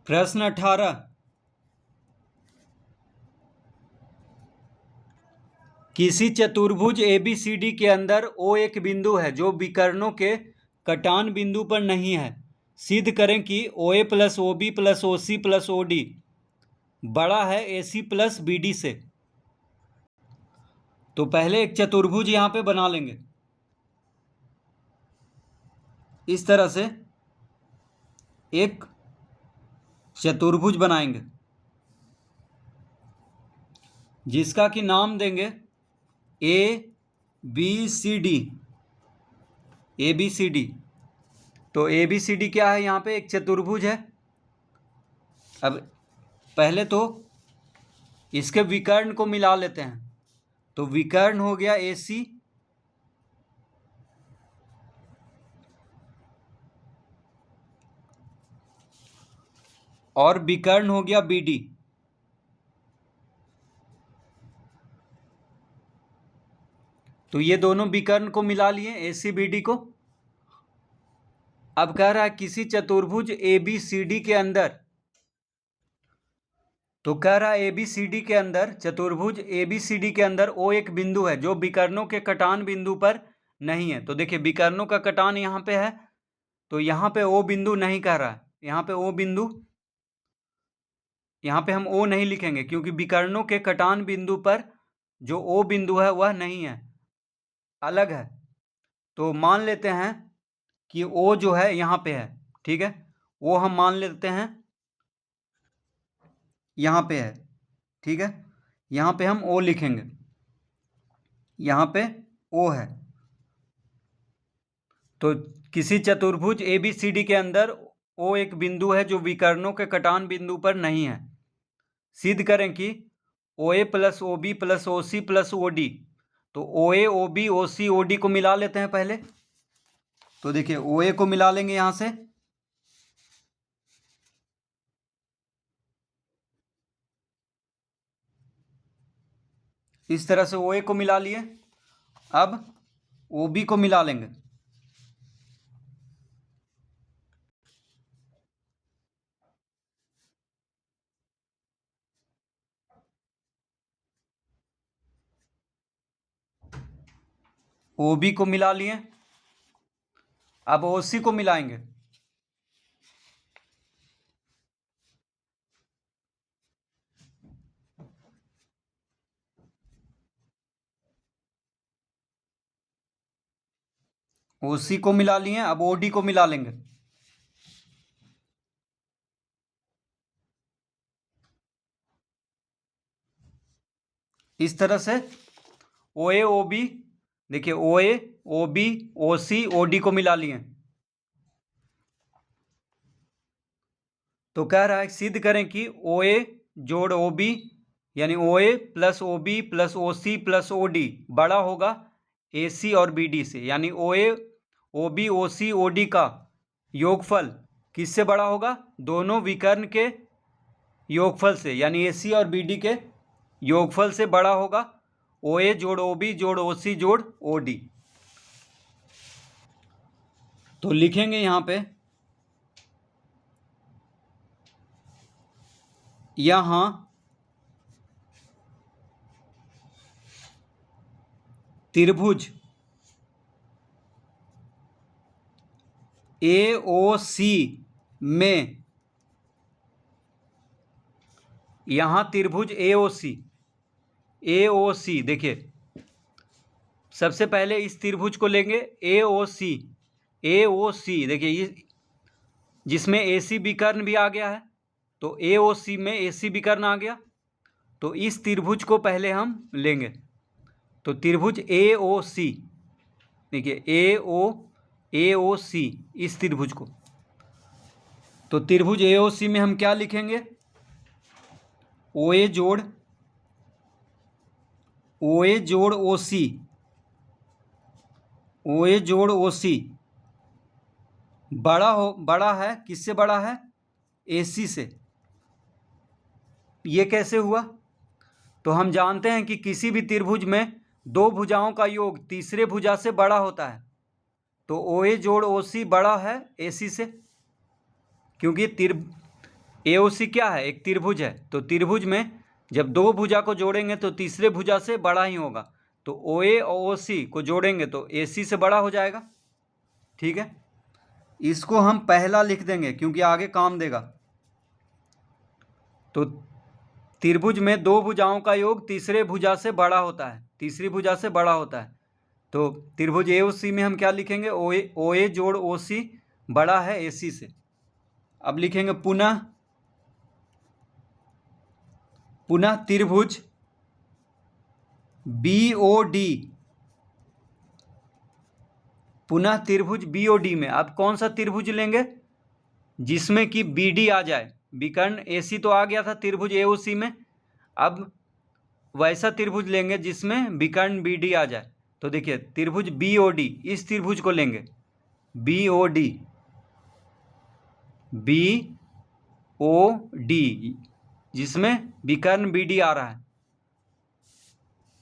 प्रश्न 18। किसी चतुर्भुज ABCD के अंदर O एक बिंदु है जो विकर्णों के कटान बिंदु पर नहीं है। सिद्ध करें कि OA plus OB plus OC plus OD बड़ा है AC प्लस BD से। तो पहले एक चतुर्भुज यहाँ पे बना लेंगे इस तरह से। एक चतुर्भुज बनाएंगे जिसका कि नाम देंगे ABCD। ABCD तो ABCD क्या है? यहाँ पे एक चतुर्भुज है। अब पहले तो इसके विकर्ण को मिला लेते हैं। तो विकर्ण हो गया AC और विकर्ण हो गया BD। तो ये दोनों विकर्ण को मिला लिए ACBD को। अब कह रहा है किसी चतुर्भुज ABCD के अंदर, तो कह रहा है ABCD के अंदर, चतुर्भुज ABCD के अंदर O एक बिंदु है जो विकर्णों के कटान बिंदु पर नहीं है। तो देखिए विकर्णों का कटान यहाँ पे है, तो यहाँ पे O बिंदु नहीं कह रहा है। यहाँ पे O बिंदु, यहाँ पे हम O नहीं लिखेंगे क्योंकि विकर्णों के कटान बिंदु पर जो O बिंदु है वह नहीं है, अलग है। तो मान लेते हैं कि O जो है यहाँ पे है, ठीक है। वो हम मान लेते हैं यहाँ पे है, ठीक है। यहाँ पे हम O लिखेंगे, यहाँ पे O है। तो किसी चतुर्भुज ABCD के अंदर O एक बिंदु है जो विकर्णों के कटान बिंदु पर नहीं है। सिद्ध करें कि OA plus OB plus OC plus OD, तो OA OB OC OD को मिला लेते हैं पहले। तो देखिए OA को मिला लेंगे यहाँ से, इस तरह से OA को मिला लिए। अब OB को मिला लेंगे, OB को मिला लिए। अब OC को मिलाएंगे, OC को मिला लिए। अब OD को मिला लेंगे, इस तरह से OA OB, देखिए OA OB OC OD को मिला लिए। तो कह रहा है सिद्ध करें कि OA जोड़ OB यानी OA plus OB plus OC plus OD बड़ा होगा AC और BD से, यानी OA OB OC OD का योगफल किससे बड़ा होगा? दोनों विकर्ण के योगफल से, यानी AC और BD के योगफल से बड़ा होगा। OA जोड़ OB जोड़ OC जोड़ OD। तो लिखेंगे यहाँ पे, यहाँ त्रिभुज AOC में, यहाँ त्रिभुज AOC देखिए सबसे पहले इस त्रिभुज को लेंगे AOC देखिए ये जिसमें AC विकर्ण भी आ गया है, तो AOC में AC विकर्ण आ गया। तो इस त्रिभुज को पहले हम लेंगे। तो त्रिभुज AOC देखिए AOC इस त्रिभुज को, तो त्रिभुज AOC में हम क्या लिखेंगे? OA जोड़ OC, OA जोड़ OC बड़ा है, किससे बड़ा है? AC से। ये कैसे हुआ? तो हम जानते हैं कि किसी भी त्रिभुज में दो भुजाओं का योग तीसरे भुजा से बड़ा होता है। तो OA जोड़ OC बड़ा है AC से, क्योंकि AOC क्या है, एक त्रिभुज है, तो त्रिभुज में जब दो भुजा को जोड़ेंगे तो तीसरे भुजा से बड़ा ही होगा, तो OA और OC को जोड़ेंगे तो AC से बड़ा हो जाएगा। ठीक है, इसको हम पहला लिख देंगे क्योंकि आगे काम देगा। तो त्रिभुज में दो भुजाओं का योग तीसरे भुजा से बड़ा होता है, तीसरी भुजा से बड़ा होता है। तो त्रिभुज AOC में हम क्या लिखेंगे, OA जोड़ OC बड़ा है AC से। अब लिखेंगे पुनः त्रिभुज BOD, पुनः त्रिभुज BOD में अब कौन सा त्रिभुज लेंगे, जिसमें कि BD आ जाए। विकर्ण AC तो आ गया था त्रिभुज AOC में, अब वैसा त्रिभुज लेंगे जिसमें विकर्ण BD आ जाए। तो देखिए त्रिभुज BOD, इस त्रिभुज को लेंगे BOD जिसमें विकर्ण BD आ रहा है।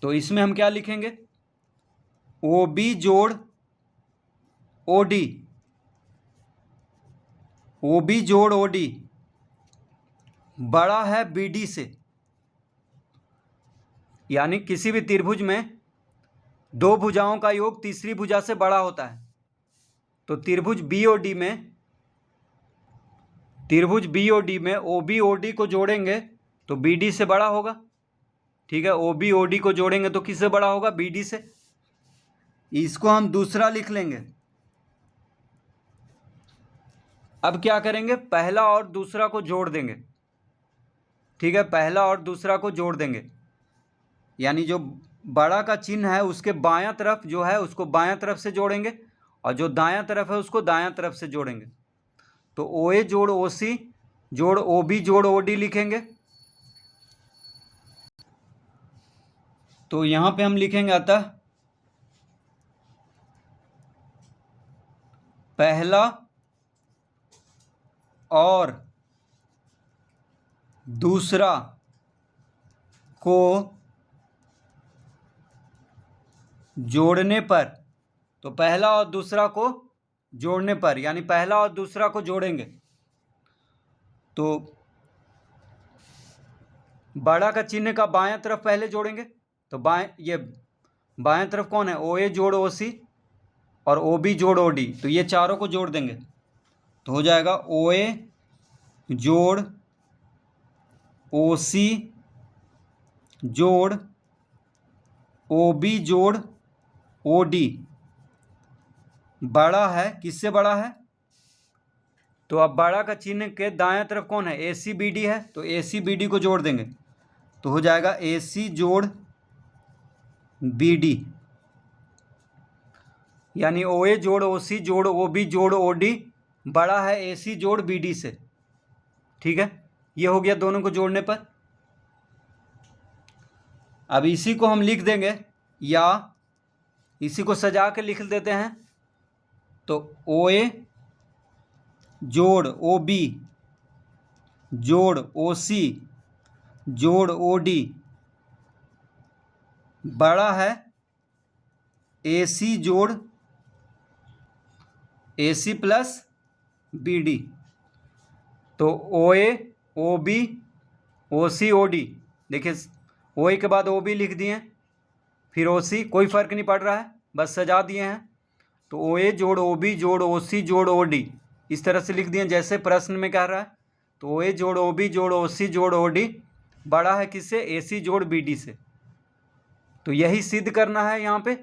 तो इसमें हम क्या लिखेंगे, OB जोड़ OD, OB जोड़ OD बड़ा है BD से। यानी किसी भी त्रिभुज में दो भुजाओं का योग तीसरी भुजा से बड़ा होता है। तो त्रिभुज BOD में OB OD को जोड़ेंगे तो BD से बड़ा होगा। ठीक है, OB OD को जोड़ेंगे तो किससे बड़ा होगा, BD से। इसको हम दूसरा लिख लेंगे। अब क्या करेंगे, पहला और दूसरा को जोड़ देंगे। ठीक है, पहला और दूसरा को जोड़ देंगे, यानी जो बड़ा का चिन्ह है उसके बायां तरफ जो है उसको बायां तरफ से जोड़ेंगे और जो दायां तरफ है उसको दायां तरफ से जोड़ेंगे। तो OA जोड़ OC जोड़ OB जोड़ OD लिखेंगे। तो यहां पे हम लिखेंगे अतः पहला और दूसरा को जोड़ने पर, तो पहला और दूसरा को जोड़ने पर यानी पहला और दूसरा को जोड़ेंगे तो बड़ा का चिन्ह का बायां तरफ पहले जोड़ेंगे। तो बायां तरफ कौन है, OA जोड़ OC और OB जोड़ OD, तो ये चारों को जोड़ देंगे तो हो जाएगा OA जोड़ OC जोड़ OB जोड़ OD बड़ा है, किससे बड़ा है, तो अब बड़ा का चिन्ह के दायां तरफ कौन है, ACBD है, तो ACBD को जोड़ देंगे तो हो जाएगा AC जोड़ BD, यानी OA जोड़ OC जोड़ OB जोड़ OD बड़ा है AC जोड़ BD से। ठीक है, ये हो गया दोनों को जोड़ने पर। अब इसी को हम लिख देंगे या इसी को सजा के लिख देते हैं। तो OA जोड़ OB जोड़ OC जोड़ OD बड़ा है AC जोड़ AC प्लस BD। तो OA OB OC OD, देखिए OA के बाद OB लिख दिए, फिर OC, कोई फ़र्क नहीं पड़ रहा है, बस सजा दिए हैं। तो OA जोड़ OB जोड़ OC जोड़ OD इस तरह से लिख दिए जैसे प्रश्न में कह रहा है। तो OA जोड़ OB जोड़ OC जोड़ OD बड़ा है किससे, AC जोड़ BD से। तो यही सिद्ध करना है यहाँ पे।